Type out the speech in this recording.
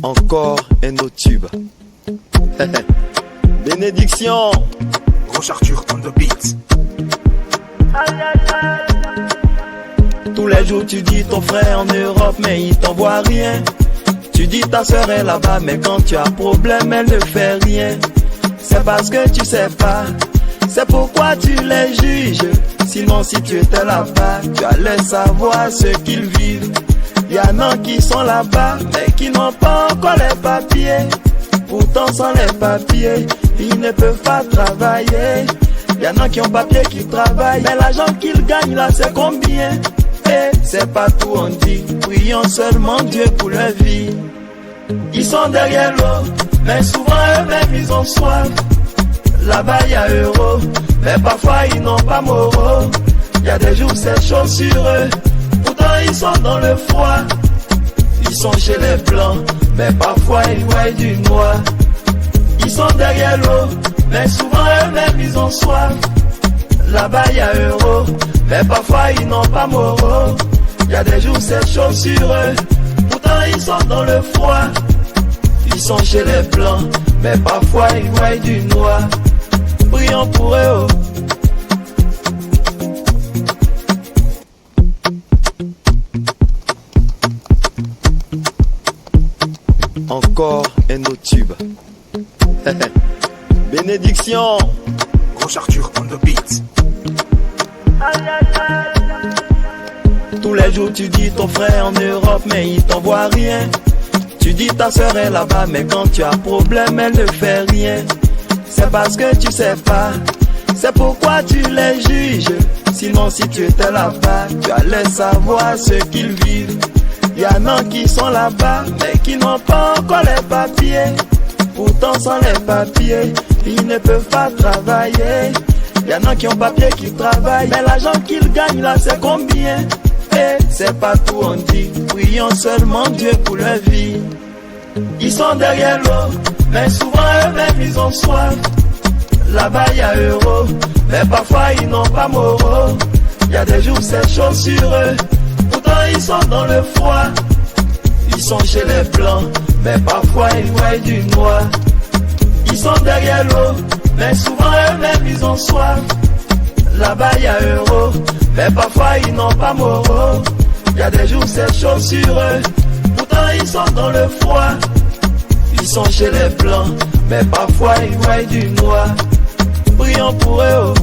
Encore un autre tube. Bénédiction. Roche Arthur on the beat. Tous les jours tu dis ton frère en Europe mais il t'envoie rien. Tu dis ta soeur est là-bas mais quand tu as problème elle ne fait rien. C'est parce que tu sais pas, c'est pourquoi tu les juges. Sinon si tu étais là-bas, tu allais savoir ce qu'ils vivent. Y'en a qui sont là-bas mais qui n'ont pas encore les papiers. Pourtant sans les papiers, ils ne peuvent pas travailler. Y'en a qui ont papier qui travaillent, mais l'argent qu'ils gagnent là c'est combien? Et c'est pas tout on dit, prions seulement Dieu pour leur vie. Ils sont derrière l'eau, mais souvent eux-mêmes ils ont soif. Là-bas y a euros, mais parfois ils n'ont pas moraux. Y a des jours c'est chaud sur eux, pourtant ils sont dans le froid. Ils sont chez les blancs, mais parfois ils voient du noir. Ils sont derrière l'eau, mais souvent eux-mêmes ils ont soif. Là-bas y a euros, mais parfois ils n'ont pas moraux. Y a des jours c'est chaud sur eux, pourtant ils sont dans le froid. Ils sont chez les blancs, mais parfois ils voient du noir. Prions pour eux. Encore un autre tube. Bénédiction. Roche Arthur on the beat. Tous les jours tu dis ton frère en Europe mais il t'envoie rien. Tu dis ta soeur est là-bas mais quand tu as problème elle ne fait rien. C'est parce que tu sais pas, c'est pourquoi tu les juges. Sinon si tu étais là-bas, tu allais savoir ce qu'ils vivent. Y'en a qui sont là-bas mais qui n'ont pas encore les papiers. Pourtant sans les papiers, ils ne peuvent pas travailler. Y'en a qui ont papier qui travaillent, mais l'argent qu'ils gagnent là c'est combien? Et c'est pas tout on dit, prions seulement Dieu pour leur vie. Ils sont derrière l'eau, mais souvent eux-mêmes ils ont soif. Là-bas y a euros, mais parfois ils n'ont pas moraux. Y a des jours c'est chaud sur eux, pourtant ils sont dans le froid. Ils sont chez les blancs, mais parfois ils voient du noir. Ils sont derrière l'eau, mais souvent eux-mêmes ils ont soif. Là-bas y a euros, mais parfois ils n'ont pas moraux. Y a des jours c'est chaud sur eux, pourtant ils sont dans le froid. Ils sont chez les blancs, mais parfois ils voient du noir. Prions pour eux.